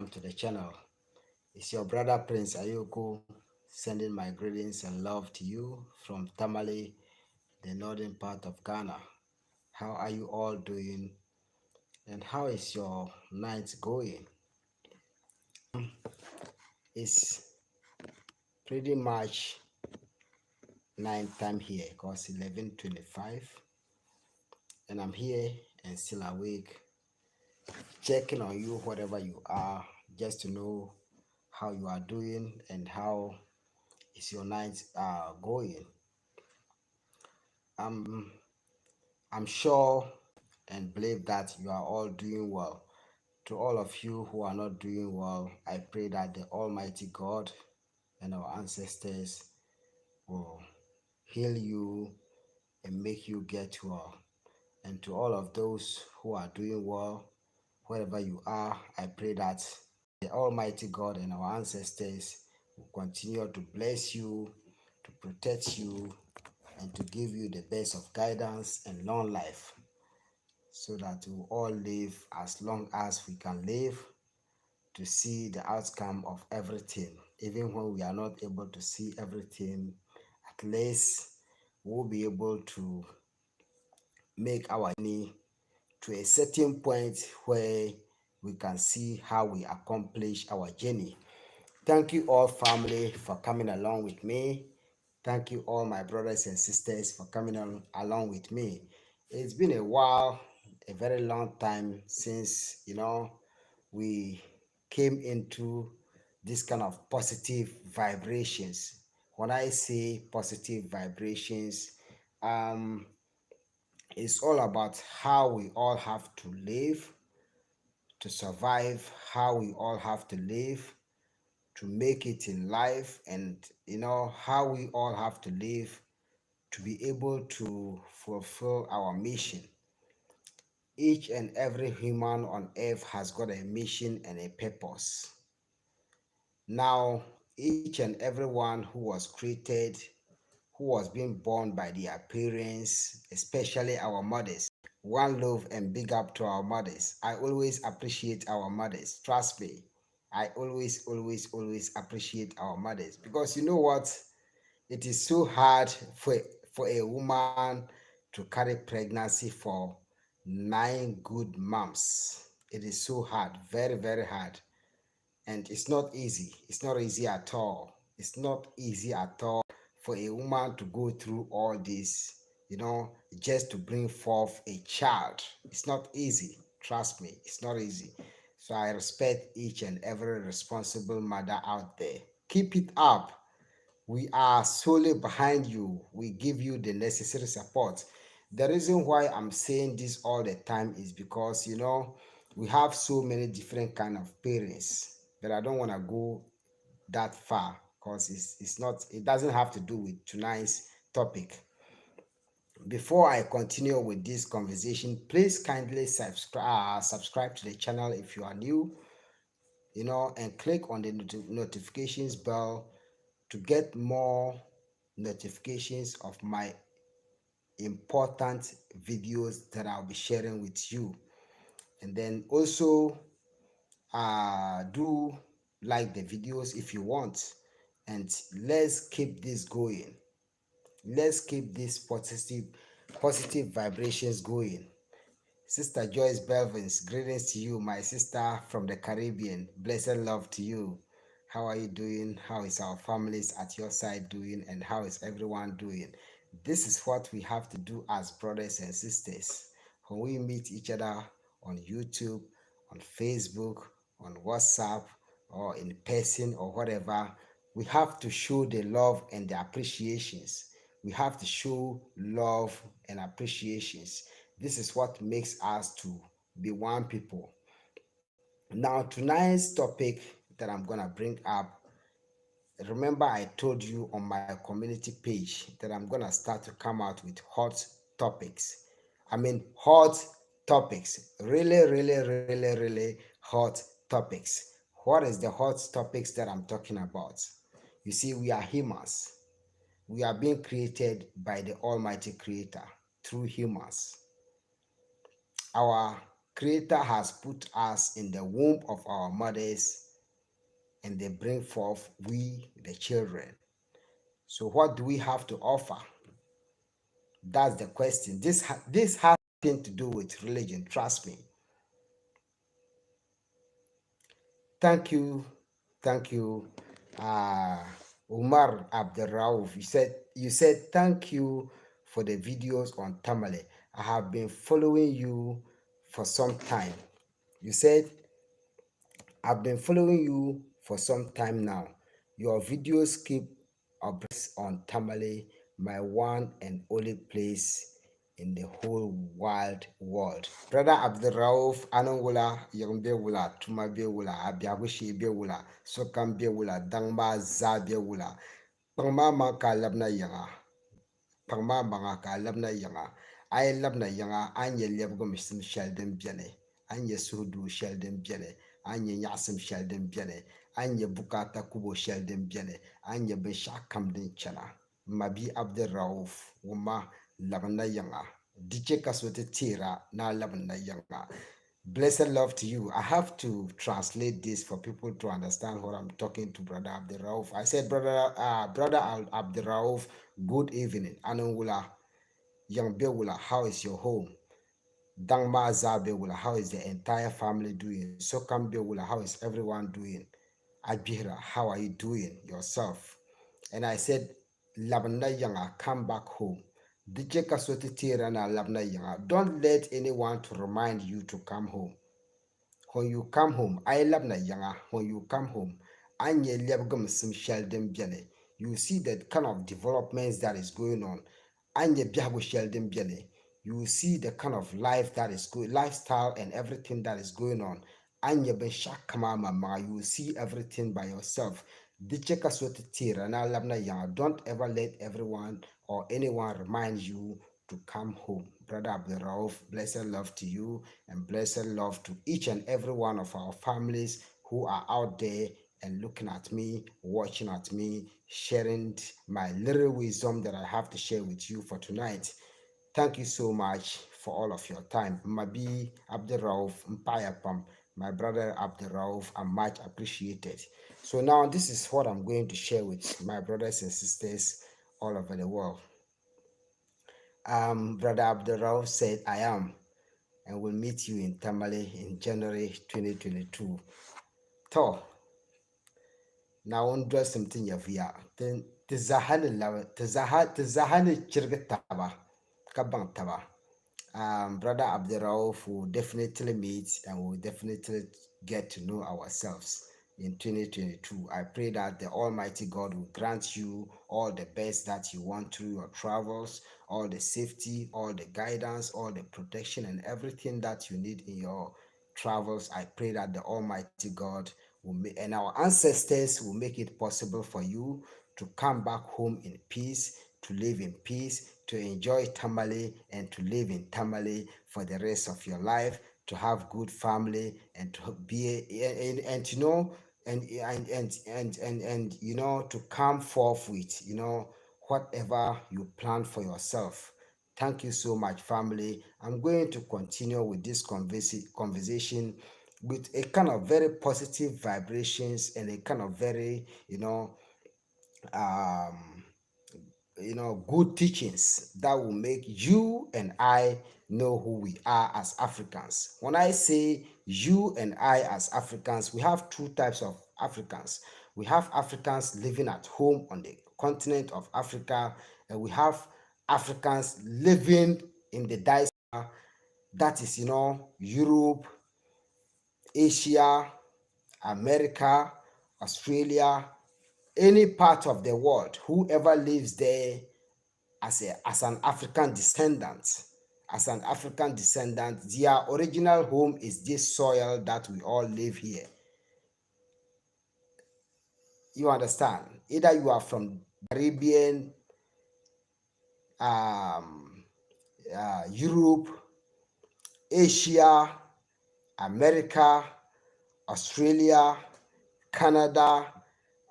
welcome to the channel. It's your brother Prince Ayoko sending my greetings and love to you from Tamale, the northern part of Ghana. How are you all doing and how is your night going? It's pretty much night time here because 11:25 and I'm here and still awake checking on you wherever you are just to know how you are doing and how is your night going. I'm I'm sure and believe that you are all doing well. To all of you who are not doing well, I pray that the Almighty God and our ancestors will heal you and make you get well. And to all of those who are doing well, wherever you are, I pray that the Almighty God and our ancestors will continue to bless you, to protect you, and to give you the best of guidance and long life, so that we all live as long as we can live to see the outcome of everything. Even when we are not able to see everything, at least we'll be able to make our journey to a certain point where we can see how we accomplish our journey. Thank you all family for coming along with me. Thank you all my brothers and sisters for coming on along with me. It's been a while, a very long time since we came into this kind of positive vibrations. When I say positive vibrations, um, it's all about how we all have to live to survive, how we all have to live to make it in life, and how we all have to live to be able to fulfill our mission. Each and every human on earth has got a mission and a purpose. Now, each and everyone who was created, who was being born by their parents, especially our mothers. One love and big up to our mothers. I always appreciate our mothers. Trust me. I always appreciate our mothers because you know what? It is so hard for a woman to carry pregnancy for 9 good months. It is so hard, very hard, and it's not easy. It's not easy at all. It's not easy at all for a woman to go through all this, just to bring forth a child. It's not easy. Trust me, it's not easy. So I respect each and every responsible mother out there. Keep it up. We are solely behind you. We give you the necessary support. The reason why I'm saying this all the time is because we have so many different kind of parents, but I don't want to go that far because it doesn't have to do with tonight's topic. Before I continue with this conversation, please kindly subscribe to the channel if you are new, and click on the notifications bell to get more notifications of my important videos that I'll be sharing with you. And then also do like the videos if you want, and let's keep this going. Let's keep these positive vibrations going. Sister Joyce Belvins, greetings to you, my sister from the Caribbean. Blessed love to you. How are you doing? How is our families at your side doing? And how is everyone doing? This is what we have to do as brothers and sisters. When we meet each other on YouTube, on Facebook, on WhatsApp, or in person or whatever, we have to show the love and the appreciations. We have to show love and appreciations. This is what makes us to be one people. Now, tonight's topic that I'm going to bring up, remember I told you on my community page that I'm going to start to come out with hot topics. I mean, hot topics. Really hot topics. What is the hot topics that I'm talking about? You see, we are humans. We are being created by the Almighty Creator through humans. Our Creator has put us in the womb of our mothers and they bring forth we, the children. So, what do we have to offer? That's the question. This has nothing to do with religion, trust me. Thank you, uh, Umar Abdelrauf. You said thank you for the videos on Tamale. I have been following you for some time. You said I've been following you for some time now. Your videos keep abreast on Tamale, my one and only place in the whole wide world. Brother Abdurrauf Anangula Yangbe Wula, Tuma Bewula, Abiabushi Bewula, Sokam Bewula, Dangma Za Bewula, Pangma Maka Labna Yanga. Pagma maŋa ka a labina yiŋa a yi labina yiŋa a ni nyɛ lɛbigim shɛli din biɛni a ni nyɛ suhuduu shɛli din biɛni a ni nyɛ nyaɣasim shɛli din biɛni a ni nyɛ bukaata kubo shɛli din biɛni a ni nyɛ binshaɣu kam din chɛna n ma bia Abdurrauf ŋun ma labina yiŋa di chɛ ka so ti teera ni a labina yiŋa. Blessed love to you. I have to translate this for people to understand what I'm talking to Brother Abdurrauf. I said, Brother Abdurrauf, good evening. Anungula, Young Bewula, how is your home? Dangma Zabewula, how is the entire family doing? Sokam Bewula, how is everyone doing? Abira, how are you doing yourself? And I said, Labna Yanga, come back home. Dijeka Soti Tira na Labna Yanga. Don't let anyone to remind you to come home. When you come home, I love na yanga. When you come home, anye lebgum sim sheldon biene. You see that kind of developments that is going on. Anye biago sheldon biene. You see the kind of life that is good, lifestyle and everything that is going on. Anye ben shakama mama. You see everything by yourself. Dicheka swati tira na labna yanga. Don't ever let everyone or anyone remind you to come home. Brother Abdurrauf, blessed love to you and blessed love to each and every one of our families who are out there and looking at me, watching at me, sharing my little wisdom that I have to share with you for tonight. Thank you so much for all of your time. Mabi Abdurrauf Mpayapam, my brother Abdurrauf, are much appreciated. So now this is what I'm going to share with my brothers and sisters all over the world. Brother Abdurrauf said, I am, and we'll meet you in Tamale in January 2022. To, now on dress something of ya, then Tizahani lava, Tizahani Chirgataba, Kabang Taba. Brother Abdurrauf will definitely meet and will definitely get to know ourselves in 2022. I pray that the Almighty God will grant you all the best that you want through your travels, all the safety, all the guidance, all the protection, and everything that you need in your travels. I pray that the Almighty God will make, and our ancestors will make it possible for you to come back home in peace, to live in peace, to enjoy Tamale and to live in Tamale for the rest of your life, to have good family and to be and you know and you know to come forth with whatever you plan for yourself. Thank you so much, family. I'm going to continue with this conversation with a kind of very positive vibrations and a kind of very um good teachings that will make you and I know who we are as Africans. When I say you and I as Africans, we have two types of Africans. We have Africans living at home on the continent of Africa, and we have Africans living in the diaspora, that is, Europe, Asia, America, Australia, any part of the world, whoever lives there as an African descendant, their original home is this soil that we all live here. You understand? Either you are from Caribbean, Europe, Asia, America, Australia, Canada,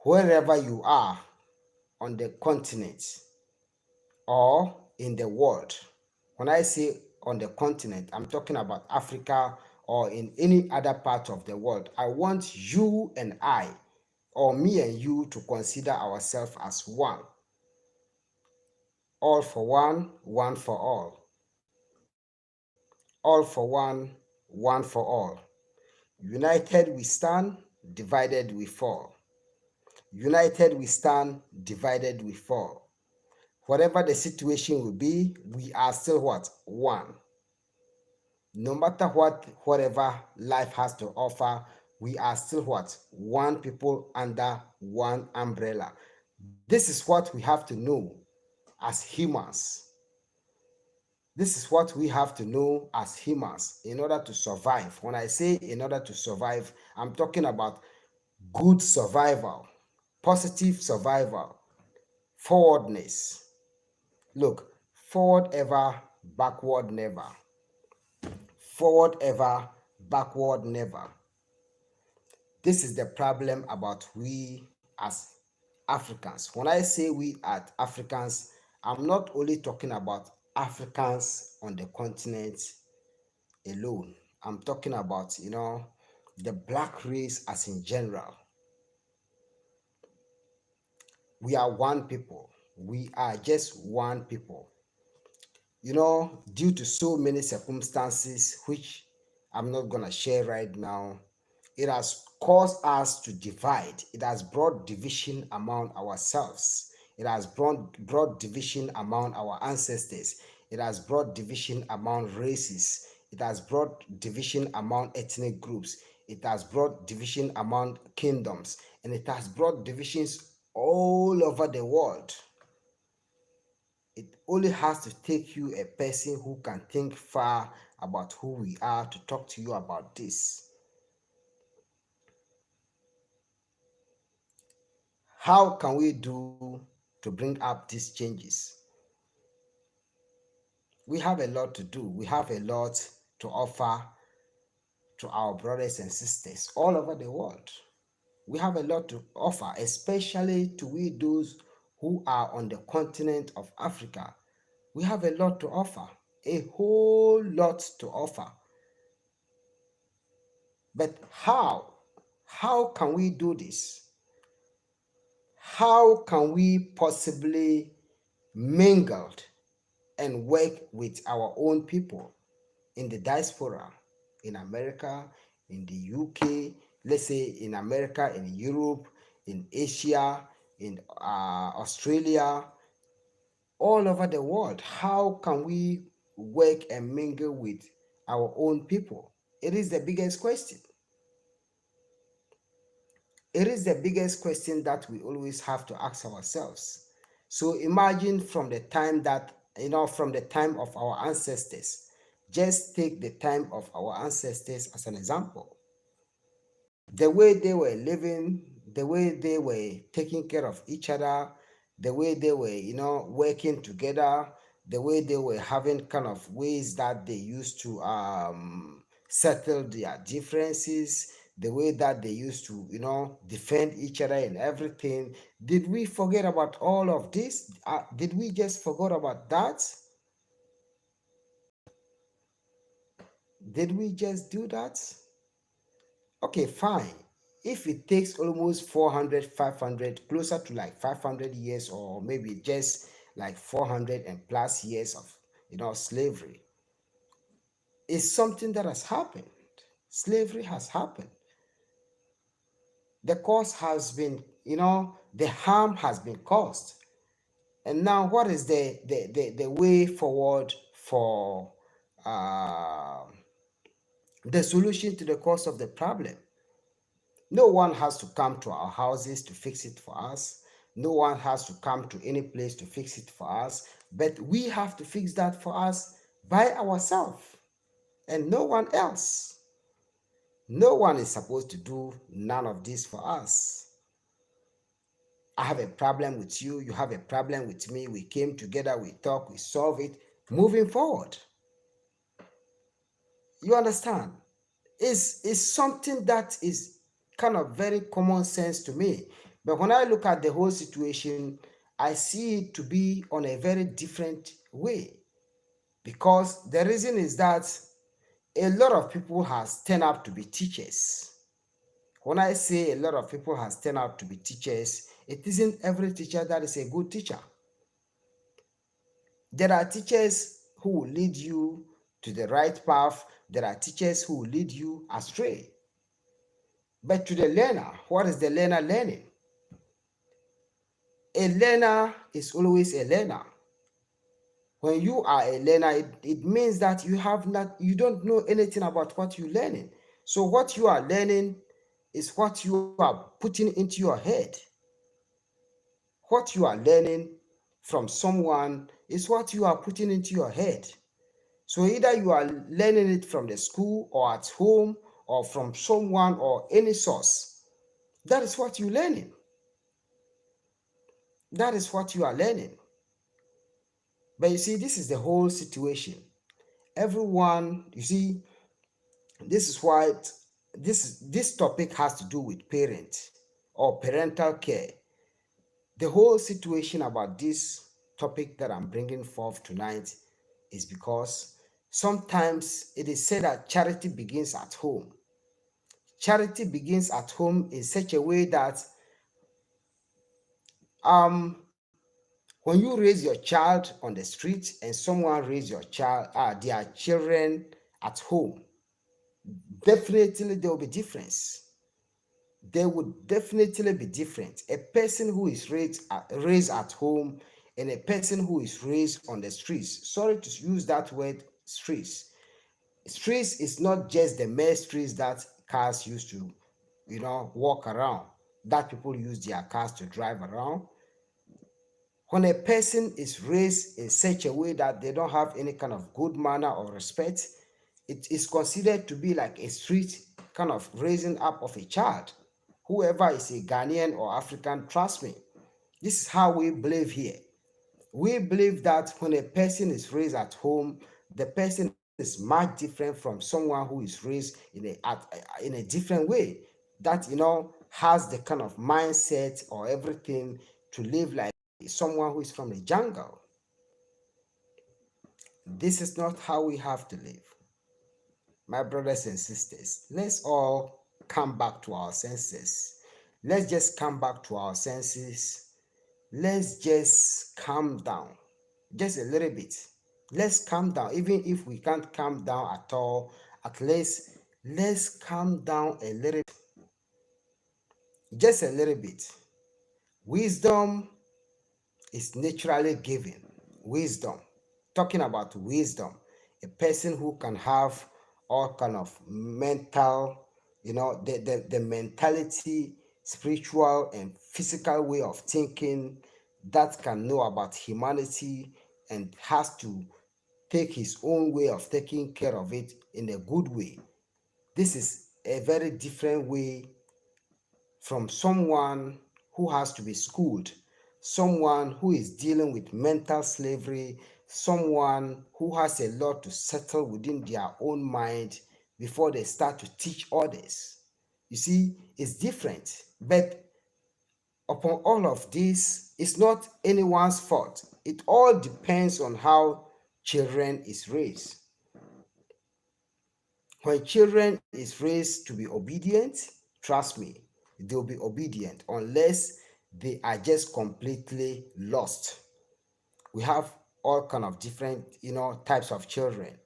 wherever you are on the continent or in the world. When I say on the continent, I'm talking about Africa or in any other part of the world, I want you and I, or me and you, to consider ourselves as one. All for one, one for all. All for one, one for all. United we stand, divided we fall. United we stand, divided we fall. Whatever the situation will be, we are still what? One. No matter whatever life has to offer, we are still what? One people under one umbrella. This is what we have to know as humans. This is what we have to know as humans in order to survive. When I say in order to survive, I'm talking about good survival, positive survival, forwardness. Look, forward ever, backward never. Forward ever, backward never. This is the problem about we as Africans. When I say we as Africans, I'm not only talking about Africans on the continent alone. I'm talking about, the black race as in general. We are one people. We are just one people. Due to so many circumstances, which I'm not going to share right now, it has caused us to divide. It has brought division among ourselves. It has brought division among our ancestors. It has brought division among races. It has brought division among ethnic groups. It has brought division among kingdoms. And it has brought divisions all over the world. It only has to take you a person who can think far about who we are to talk to you about this. How can we do to bring up these changes? We have a lot to do. We have a lot to offer to our brothers and sisters all over the world. We have a lot to offer, especially to we those who are on the continent of Africa. We have a lot to offer, a whole lot to offer. But how? How can we do this? How can we possibly mingle and work with our own people in the diaspora, in America, in the UK, let's say in America, in Europe, in Asia, in Australia, all over the world? How can we work and mingle with our own people? It is the biggest question. It is the biggest question that we always have to ask ourselves. So imagine from the time from the time of our ancestors. Just take the time of our ancestors as an example. The way they were living, the way they were taking care of each other, the way they were, working together, the way they were having kind of ways that they used to settle their differences, the way that they used to, defend each other and everything. Did we forget about all of this? Did we just forget about that? Did we just do that? Okay, fine. If it takes almost 400, 500, closer to like 500 years, or maybe just like 400 and plus years of, slavery, it's something that has happened. Slavery has happened. The cause has been, the harm has been caused. And now what is the way forward for uh, the solution to the cause of the problem? No one has to come to our houses to fix it for us. No one has to come to any place to fix it for us. But we have to fix that for us by ourselves and no one else. No one is supposed to do none of this for us. I have a problem with you. You have a problem with me. We came together, we talk, we solve it, moving forward. You understand? It's something that is kind of very common sense to me. But when I look at the whole situation, I see it to be on a very different way. Because the reason is that a lot of people has turned out to be teachers. When I say a lot of people has turned out to be teachers, it isn't every teacher that is a good teacher. There are teachers who will lead you to the right path. There are teachers who will lead you astray. But to the learner, what is the learner learning? A learner is always a learner. When you are a learner, it means that you don't know anything about what you're learning. So what you are learning is what you are putting into your head. What you are learning from someone is what you are putting into your head. So either you are learning it from the school or at home or from someone or any source. That is what you're learning. That is what you are learning. But you see, this is the whole situation. Everyone, you see, this is why this topic has to do with parent or parental care. The whole situation about this topic that I'm bringing forth tonight is because sometimes it is said that charity begins at home. Charity begins at home in such a way that um when you raise your child on the street and someone raise their children at home, definitely there will be difference. There would definitely be different. A person who is raised at home and a person who is raised on the streets. Sorry to use that word, streets. Streets is not just the mere streets that cars used to, walk around. That people use their cars to drive around. When a person is raised in such a way that they don't have any kind of good manner or respect, it is considered to be like a street kind of raising up of a child. Whoever is a Ghanaian or African, trust me, this is how we believe here. We believe that when a person is raised at home, the person is much different from someone who is raised in a different way that has the kind of mindset or everything to live like someone who is from the jungle. This is not how we have to live. My brothers and sisters, let's all come back to our senses. Let's just come back to our senses. Let's just calm down just a little bit. Let's calm down. Even if we can't calm down at all, at least let's calm down a little, just a little bit. Wisdom is naturally given. Wisdom. Talking about wisdom, a person who can have all kind of mental, the mentality, spiritual and physical way of thinking that can know about humanity and has to take his own way of taking care of it in a good way. This is a very different way from someone who has to be schooled, someone who is dealing with mental slavery, someone who has a lot to settle within their own mind before they start to teach others. You see, it's different. But upon all of this, it's not anyone's fault. It all depends on how children is raised. When children is raised to be obedient, trust me, they'll be obedient unless they are just completely lost. We have all kind of different, types of children.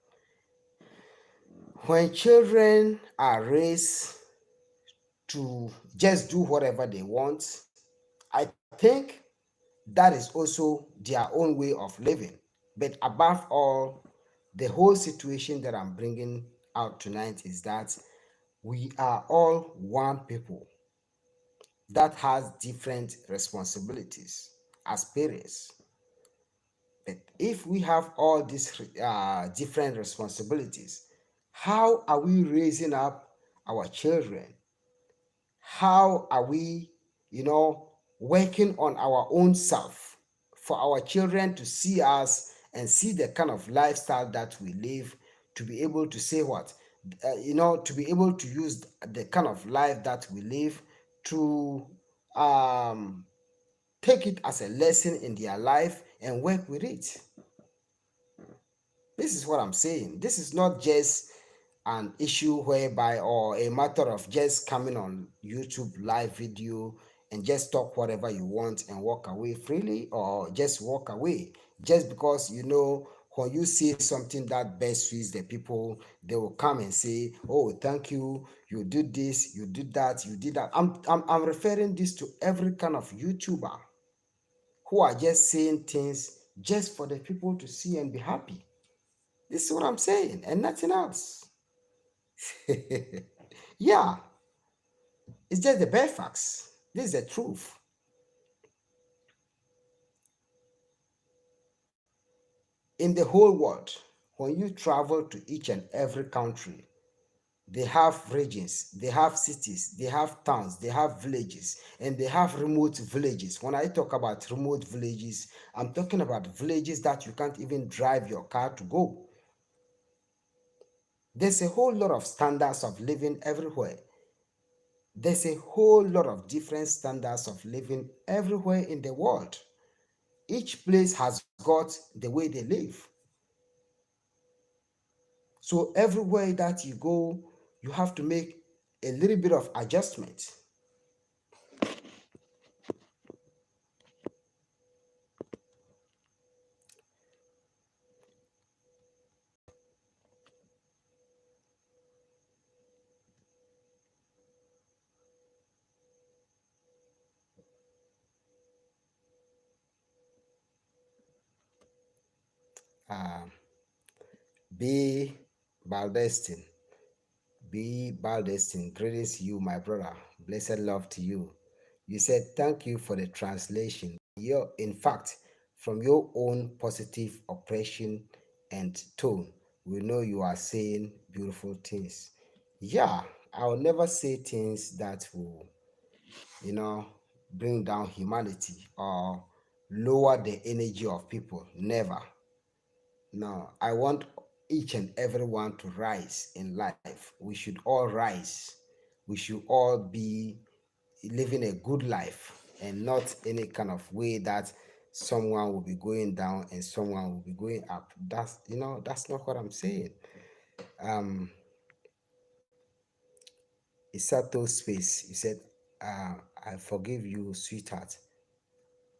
When children are raised to just do whatever they want, I think that is also their own way of living. But above all, the whole situation that I'm bringing out tonight is that we are all one people that has different responsibilities as parents. But if we have all these different responsibilities, how are we raising up our children? How are we, working on our own self for our children to see us and see the kind of lifestyle that we live, to be able to say what, to be able to use the kind of life that we live to um, take it as a lesson in their life and work with it. This is what I'm saying. This is not just an issue whereby, or a matter of just coming on YouTube live video and just talk whatever you want and walk away freely, or just walk away just because when you say something that best suits the people, they will come and say, oh, thank you, you did this, you did that, you did that. I'm referring this to every kind of YouTuber who are just saying things just for the people to see and be happy. This is what I'm saying, and nothing else. Yeah, it's just the bare facts. This is the truth. In the whole world, when you travel to each and every country, they have regions, they have cities, they have towns, they have villages, and they have remote villages. When I talk about remote villages, I'm talking about villages that you can't even drive your car to go. There's a whole lot of standards of living everywhere. There's a whole lot of different standards of living everywhere in the world. Each place has got the way they live. So everywhere that you go, you have to make a little bit of adjustment. Uh, be Baldestin. Be Baldestin. Greetings to you, my brother. Blessed love to you. You said thank you for the translation. In fact, from your own positive oppression and tone, we know you are saying beautiful things. Yeah, I'll never say things that will, you know, bring down humanity or lower the energy of people. Never. No, I want each and everyone to rise in life. We should all rise. We should all be living a good life, and not any kind of way that someone will be going down and someone will be going up. That's not what I'm saying. Um Isato Space, he said, I forgive you, sweetheart.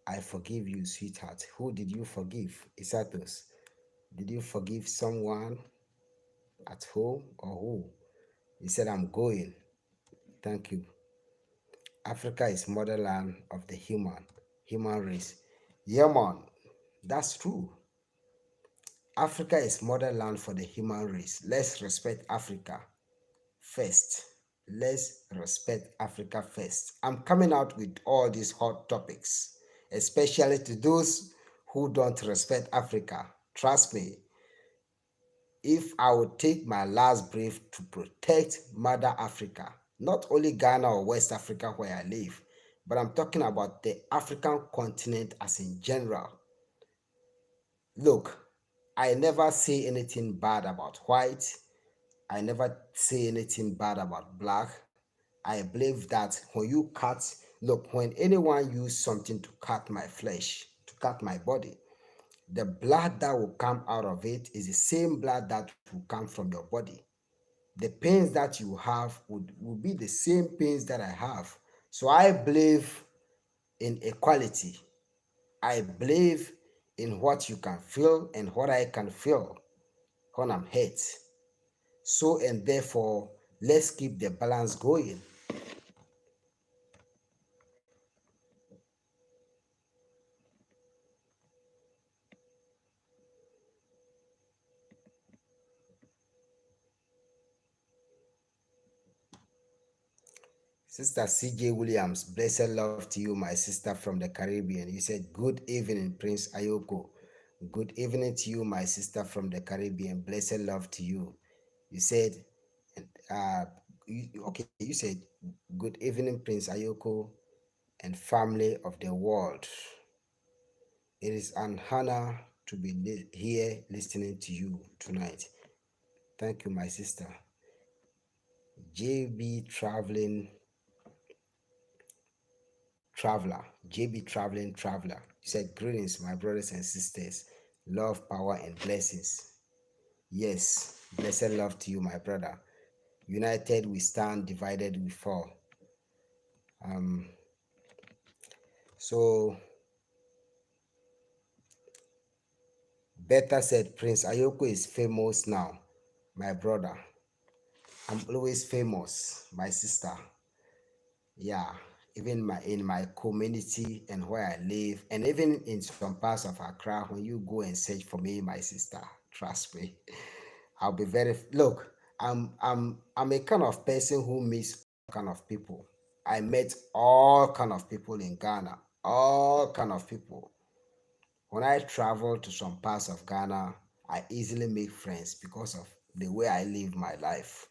I forgive you, sweetheart. Who did you forgive? Isatos. Did you forgive someone at home or who? He said, I'm going. Thank you. Africa is motherland of the human race. Yeah, man, that's true. Africa is motherland for the human race. Let's respect Africa first. Let's respect Africa first. I'm coming out with all these hot topics, especially to those who don't respect Africa. Trust me, if I would take my last breath to protect Mother Africa, not only Ghana or West Africa where I live, but I'm talking about the African continent as in general. Look, I never say anything bad about white. I never say anything bad about black. I believe that when you cut, look, when anyone use something to cut my flesh, to cut my body, the blood that will come out of it is the same blood that will come from your body. The pains that you have would be the same pains that I have. So I believe in equality. I believe in what you can feel and what I can feel when I'm hurt. So and therefore, let's keep the balance going. Sister CJ Williams, blessed love to you, my sister from the Caribbean. You said, good evening, Prince Ayoko. Good evening to you, my sister from the Caribbean. Blessed love to you. You said, uh, okay, you said, good evening, Prince Ayoko and family of the world. It is an honor to be here listening to you tonight. Thank you, my sister. JB JB Traveling Traveler. You said, greetings, my brothers and sisters. Love, power, and blessings. Yes, blessed love to you, my brother. United we stand, divided we fall. Um, so Beta said Prince Ayoko is famous now, my brother. I'm always famous, my sister. Yeah, even in my community and where I live, and even in some parts of Accra, when you go and search for me, my sister, trust me, I'll be very look. I'm a kind of person who meets all kind of people. I met all kind of people in Ghana, all kind of people. When I travel to some parts of Ghana, I easily make friends because of the way I live my life.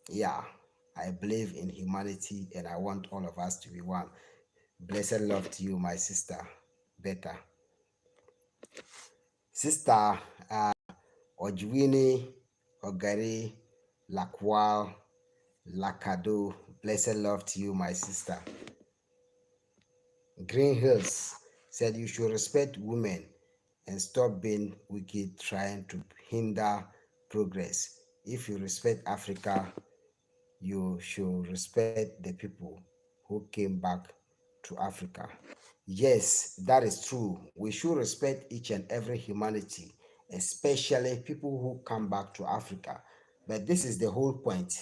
Yeah, I believe in humanity and I want all of us to be one. Blessed love to you, my sister. Better. Sister Ojwini, Ogari, Lakwal, Lakado. Blessed love to you, my sister. Green Hills said you should respect women and stop being wicked trying to hinder progress. If you respect Africa, you should respect the people who came back to Africa. Yes, that is true. We should respect each and every humanity, especially people who come back to Africa. But this is the whole point.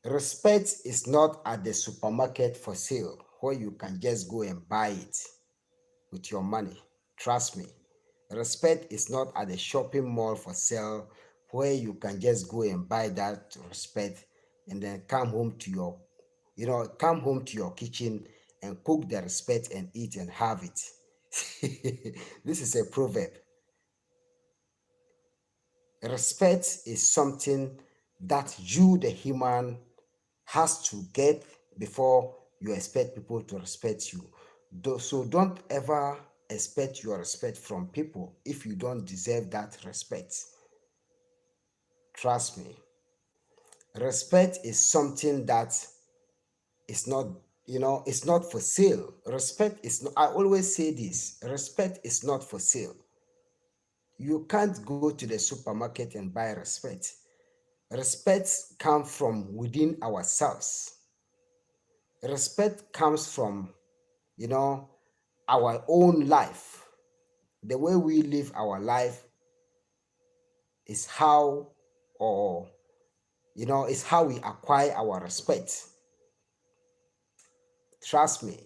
Respect is not at the supermarket for sale where you can just go and buy it with your money. Trust me. Respect is not at the shopping mall for sale where you can just go and buy that respect and then come home to your kitchen and cook the respect and eat and have it. This is a proverb. Respect is something that you, the human, has to get before you expect people to respect you. So don't ever expect your respect from people if you don't deserve that respect. Trust me. Respect is something that is not, it's not for sale. Respect is not, I always say this, respect is not for sale. You can't go to the supermarket and buy respect. Respect comes from within ourselves. Respect comes from, you know, our own life. The way we live our life is how, or, is how we acquire our respect. Trust me.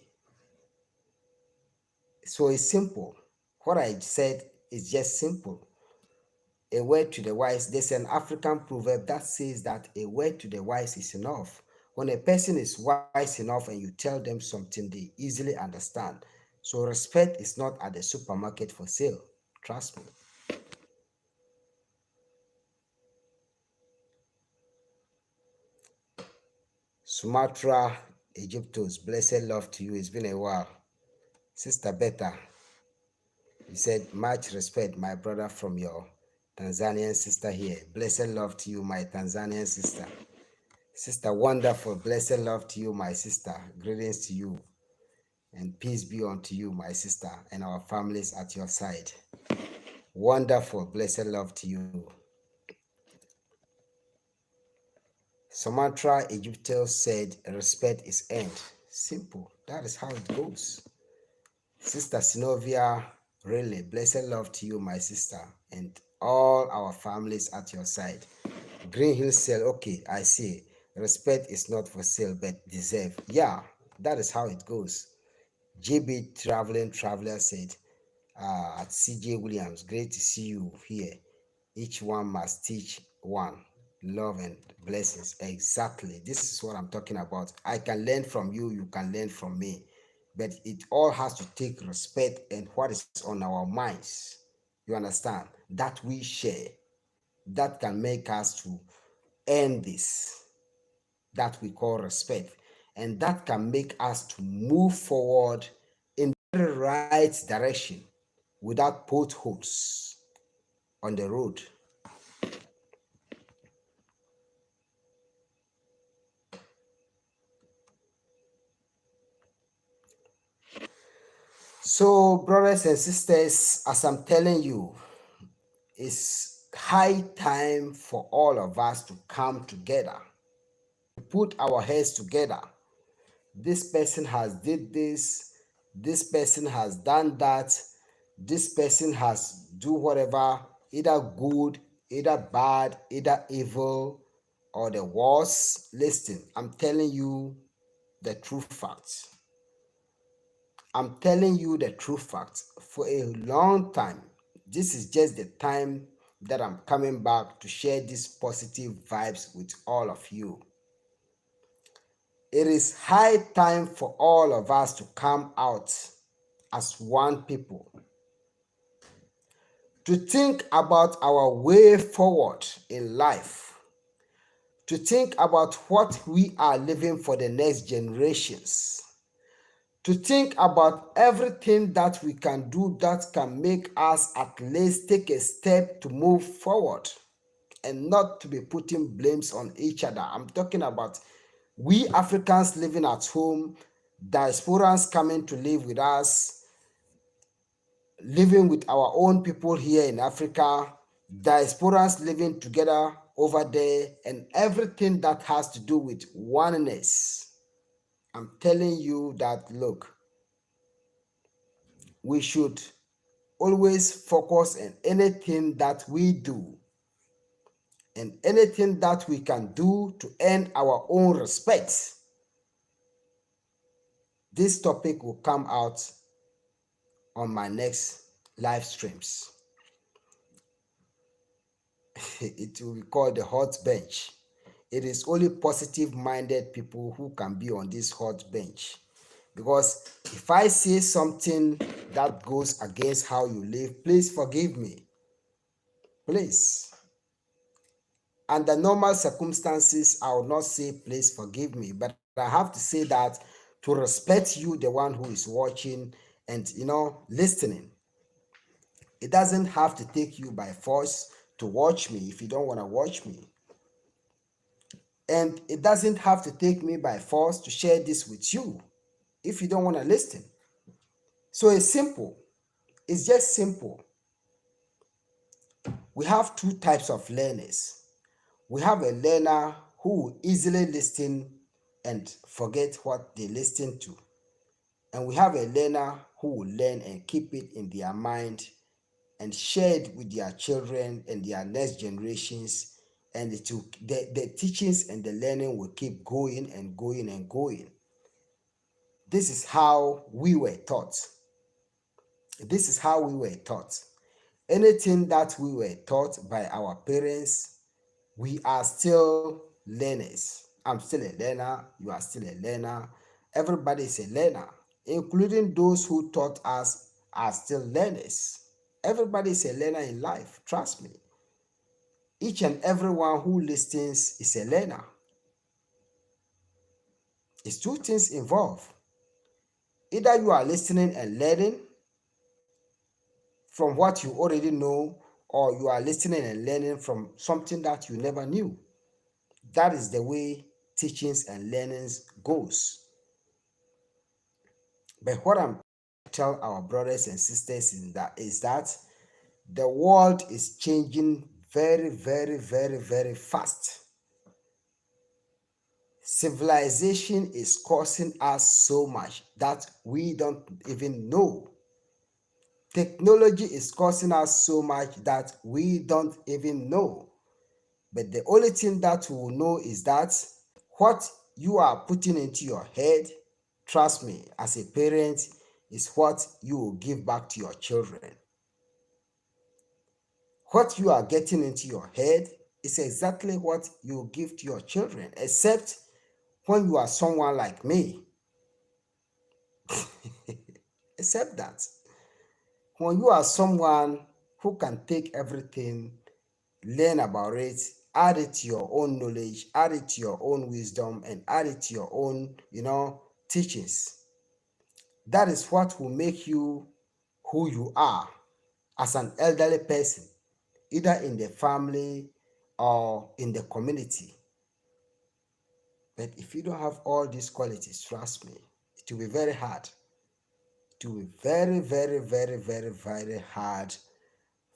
So it's simple. What I said is just simple. A word to the wise. There's an African proverb that says that a word to the wise is enough. When a person is wise enough and you tell them something, they easily understand. So respect is not at the supermarket for sale. Trust me. Sumatra, Egyptus, blessed love to you. It's been a while. Sister Beta, you said, much respect, my brother, from your Tanzanian sister here. Blessed love to you, my Tanzanian sister. Sister Wonderful, blessed love to you, my sister. Greetings to you. And peace be unto you, my sister, and our families at your side. Wonderful, blessed love to you. Sumatra Egyptel said, respect is earned. Simple. That is how it goes. Sister Sinovia, really, blessed love to you, my sister, and all our families at your side. Green Hill said, okay, I see. Respect is not for sale, but deserved. Yeah, that is how it goes. JB Traveling Traveler said, at CJ Williams, great to see you here. Each one must teach one. Love and blessings. Exactly. This is what I'm talking about. I can learn from you, you can learn from me. But it all has to take respect and what is on our minds. You understand? That we share. That can make us to earn this that we call respect. And that can make us to move forward in the right direction without potholes on the road. So, brothers and sisters, as I'm telling you, is high time for all of us to come together, to put our heads together. This person has did this person has done that, this person has do whatever, either good, either bad, either evil, or the worst. Listen, I'm telling you the true facts. I'm telling you the true facts. For a long time, this is just the time that I'm coming back to share these positive vibes with all of you. It is high time for all of us to come out as one people, to think about our way forward in life, to think about what we are leaving for the next generations, to think about everything that we can do that can make us at least take a step to move forward, and not to be putting blames on each other. I'm talking about we Africans living at home, diasporans coming to live with us, living with our own people here in Africa, diasporans living together over there, and everything that has to do with oneness. I'm telling you that, look, we should always focus on anything that we do and anything that we can do to earn our own respect. This topic will come out on my next live streams. It will be called the hot bench. It is only positive minded people who can be on this hot bench. Because if I say something that goes against how you live, please forgive me. Please. Under normal circumstances, I will not say please forgive me, but I have to say that to respect you, the one who is watching and listening. It doesn't have to take you by force to watch me if you don't want to watch me. And it doesn't have to take me by force to share this with you if you don't want to listen. So it's simple. It's just simple. We have two types of learners. We have a learner who will easily listen and forget what they listen to. And we have a learner who will learn and keep it in their mind and share it with their children and their next generations. And the teachings and the learning will keep going and going and going. This is how we were taught. This is how we were taught. Anything that we were taught by our parents, we are still learners. I'm still a learner. You are still a learner. Everybody is a learner, including those who taught us are still learners. Everybody is a learner in life. Trust me. Each and everyone who listens is a learner. It's two things involved. Either you are listening and learning from what you already know, or you are listening and learning from something that you never knew. That is the way teachings and learnings goes. But what I'm trying to tell our brothers and sisters is that the world is changing very, very, very, very fast. Civilization is causing us so much that we don't even know. Technology is causing us so much that we don't even know. But the only thing that we will know is that what you are putting into your head, trust me, as a parent, is what you will give back to your children. What you are getting into your head is exactly what you will give to your children, except when you are someone like me. Except that when you are someone who can take everything, learn about it, add it to your own knowledge, add it to your own wisdom, and add it to your own, teachings. That is what will make you who you are as an elderly person, either in the family or in the community. But if you don't have all these qualities, trust me, it will be very hard. It will be very, very, very, very, very hard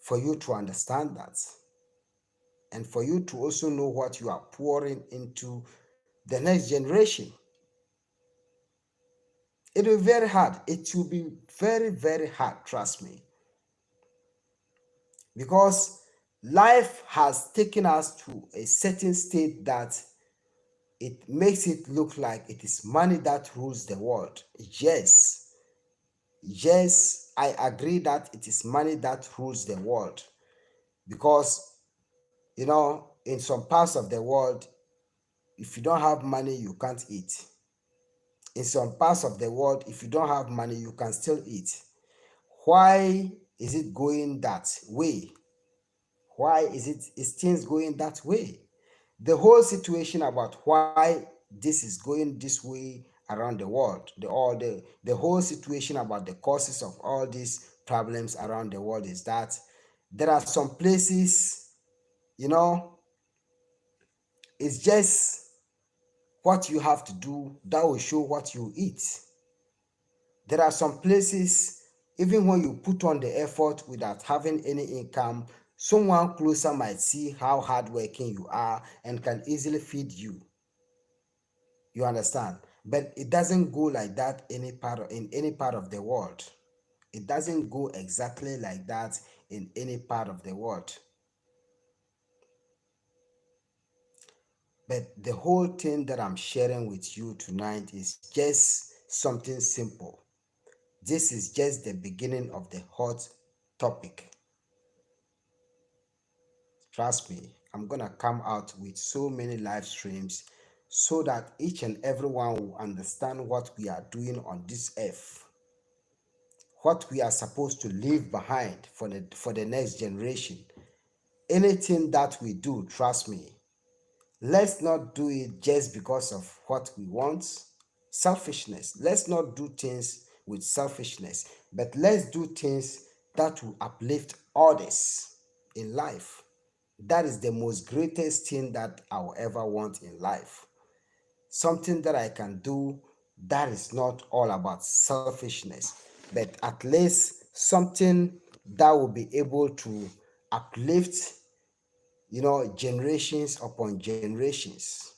for you to understand that. and for you to also know what you are pouring into the next generation. It will be very hard. It will be very, very hard, trust me. Because life has taken us to a certain state that it makes it look like it is money that rules the world. Yes, yes, I agree that it is money that rules the world. Because, in some parts of the world, if you don't have money, you can't eat. In some parts of the world, if you don't have money, you can still eat. Why is it going that way? Why is things going that way? The whole situation about why this is going this way around the world, the whole situation about the causes of all these problems around the world is that there are some places, you know, it's just what you have to do that will show what you eat. There are some places, even when you put on the effort without having any income, someone closer might see how hardworking you are and can easily feed you. You understand? But it doesn't go like that in any part of the world. It doesn't go exactly like that in any part of the world. But the whole thing that I'm sharing with you tonight is just something simple. This is just the beginning of the hot topic. Trust me, I'm gonna come out with so many live streams so that each and everyone will understand what we are doing on this earth, what we are supposed to leave behind for the next generation. Anything that we do, trust me, let's not do it just because of what we want. Selfishness. Let's not do things with selfishness, but let's do things that will uplift others in life. That is the most greatest thing that I'll ever want in life. Something that I can do that is not all about selfishness, but at least something that will be able to uplift, generations upon generations.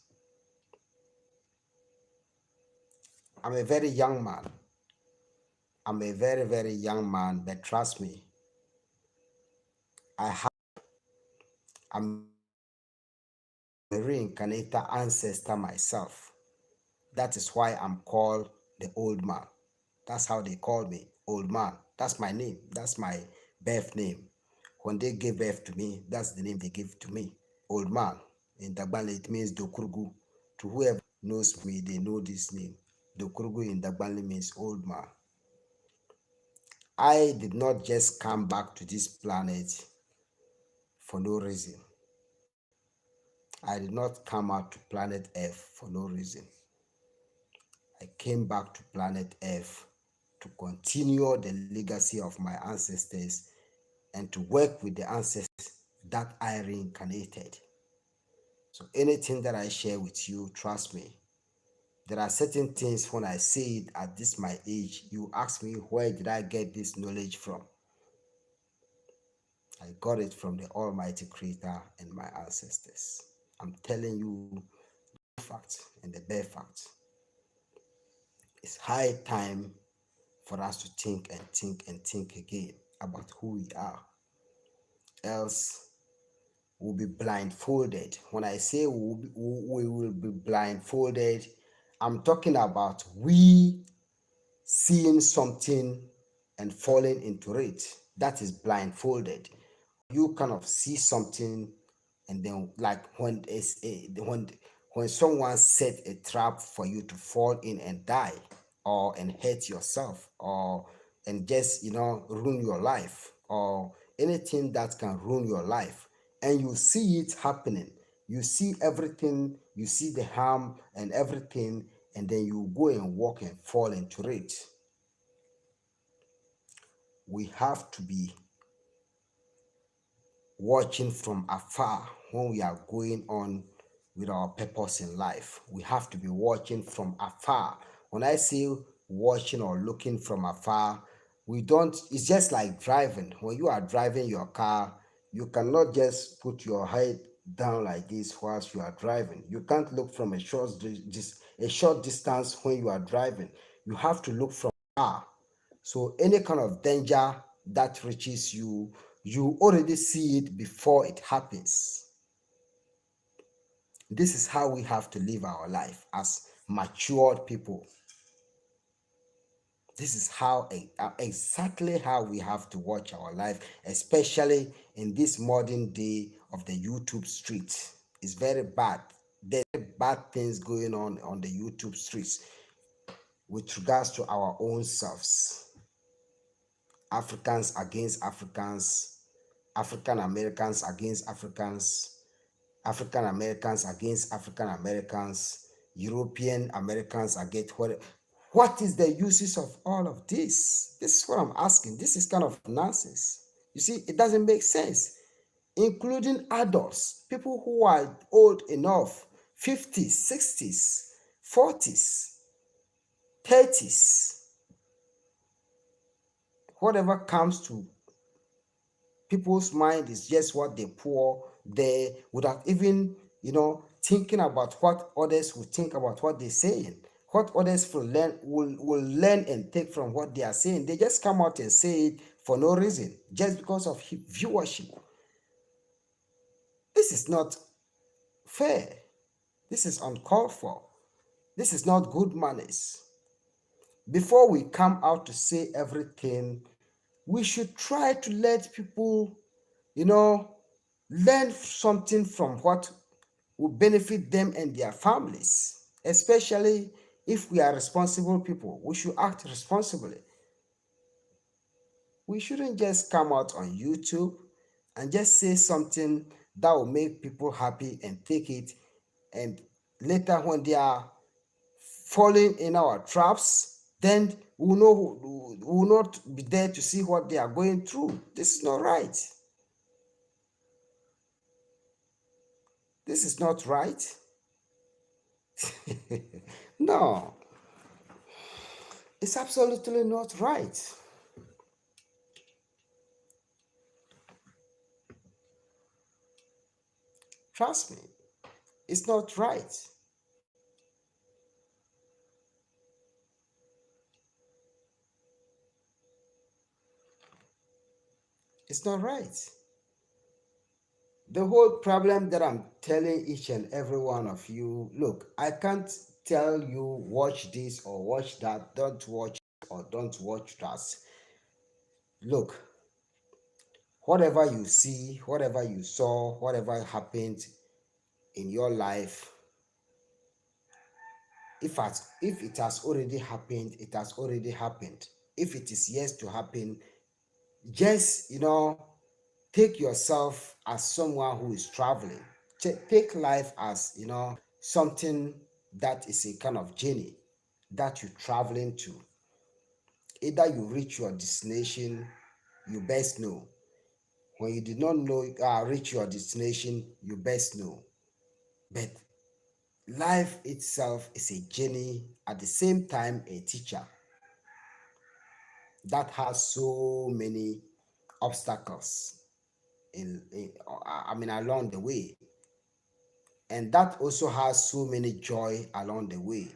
I'm a very young man. I'm a very, very young man, but trust me, I have I'm a reincarnator ancestor myself. That is why I'm called the old man. That's how they call me, old man. That's my name. That's my birth name. When they gave birth to me, that's the name they give to me, old man. In Dagbale, it means Dokurugu. To whoever knows me, they know this name. Dokurugu in Dagbale means old man. I did not just come back to this planet for no reason. I did not come out to planet Earth for no reason. I came back to planet Earth to continue the legacy of my ancestors and to work with the ancestors that I reincarnated. So anything that I share with you, trust me, there are certain things when I say it at this my age, you ask me where did I get this knowledge from? I got it from the Almighty Creator and my ancestors. I'm telling you facts and the bare facts. It's high time for us to think and think and think again about who we are. Else, we'll be blindfolded. When I say we will be blindfolded, I'm talking about we seeing something and falling into it. That is blindfolded. You kind of see something, and then like when someone set a trap for you to fall in and die, or and hurt yourself, or and just ruin your life, or anything that can ruin your life, and you see it happening, you see everything, you see the harm and everything, and then you go and walk and fall into it. We have to be watching from afar when we are going on with our purpose in life. We have to be watching from afar. When I say watching or looking from afar, we don't, it's just like driving. When you are driving your car, you cannot just put your head down like this whilst you are driving. You can't look from a short distance when you are driving. You have to look from far. So any kind of danger that reaches you, you already see it before it happens. This is how we have to live our life as matured people. This is how exactly how we have to watch our life, especially in this modern day of the YouTube street. It's very bad. There's bad things going on the YouTube streets with regards to our own selves. Africans against Africans, African Americans against Africans, African Americans against African Americans, European Americans against what is the uses of all of this? This is what I'm asking. This is kind of nonsense. You see, it doesn't make sense. Including adults, people who are old enough, 50s, 60s, 40s, 30s, whatever comes to people's mind is just what they pour there without even thinking about what others will think about what they're saying, what others will learn and take from what they are saying. They just come out and say it for no reason, just because of viewership. This is not fair. This is uncalled for. This is not good manners. Before we come out to say everything, we should try to let people you know learn something from what will benefit them and their families. Especially if we are responsible people, we should act responsibly. We shouldn't just come out on YouTube and just say something that will make people happy and take it, and later when they are falling in our traps, then we will not be there to see what they are going through. This is not right. This is not right. No, it's absolutely not right. Trust me, it's not right. It's not right. The whole problem that I'm telling each and every one of you, look, I can't tell you watch this or watch that, don't watch or don't watch that. Look, whatever you see, whatever you saw, whatever happened in your life, if it has already happened, it has already happened. If it is yet to happen, just take yourself as someone who is traveling. Take life as something that is a kind of journey that you're traveling to. Either you reach your destination, you best know. When you did not know reach your destination, you best know. But life itself is a journey, at the same time a teacher that has so many obstacles along the way, and that also has so many joy along the way.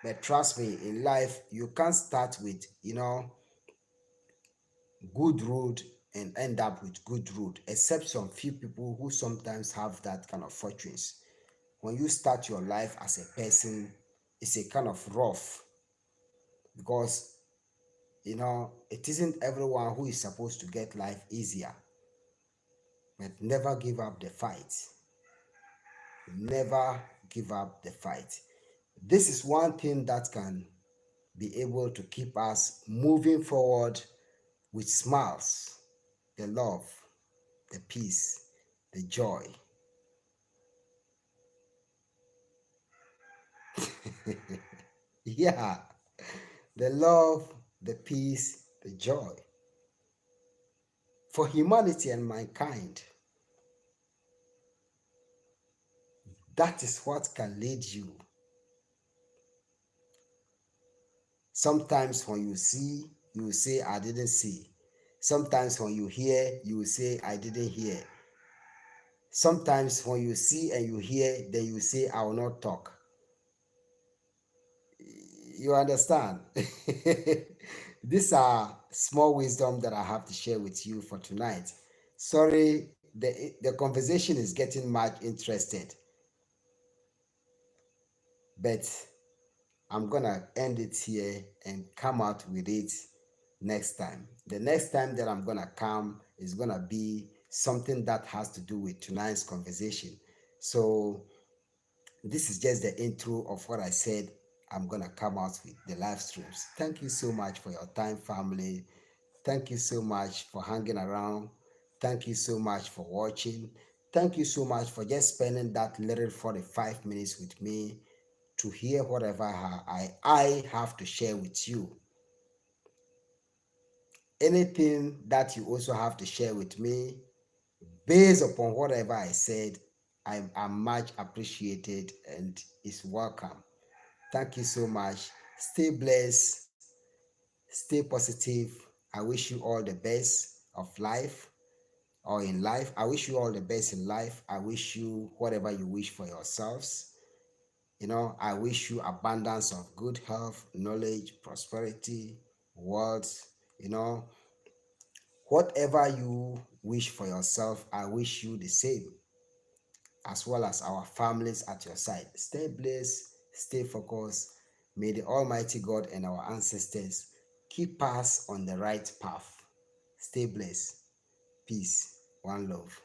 But trust me, in life you can't start with good road and end up with good road, except some few people who sometimes have that kind of fortunes. When you start your life as a person, it's a kind of rough, because it isn't everyone who is supposed to get life easier. But never give up the fight. Never give up the fight. This is one thing that can be able to keep us moving forward with smiles, the love, the peace, the joy. Yeah, the love, the peace, the joy for humanity and mankind. That is what can lead you. Sometimes when you see, you will say, I didn't see. Sometimes when you hear, you will say, I didn't hear. Sometimes when you see and you hear, then you say, I will not talk. You understand? These are small wisdom that I have to share with you for tonight. Sorry, the conversation is getting much interested, but I'm gonna end it here and come out with it next time. The next time that I'm gonna come is gonna be something that has to do with tonight's conversation. So this is just the intro of what I said. I'm gonna come out with the live streams. Thank you so much for your time, family. Thank you so much for hanging around. Thank you so much for watching. Thank you so much for just spending that little 45 minutes with me to hear whatever I have to share with you. Anything that you also have to share with me, based upon whatever I said, I'm much appreciated and is welcome. Thank you so much. Stay blessed, stay positive. I wish you all the best of life or in life. I wish you all the best in life. I wish you whatever you wish for yourselves. I wish you abundance of good health, knowledge, prosperity, wealth. You know, whatever you wish for yourself, I wish you the same, as well as our families at your side. Stay blessed, stay focused. May the Almighty God and our ancestors keep us on the right path. Stay blessed. Peace. One love.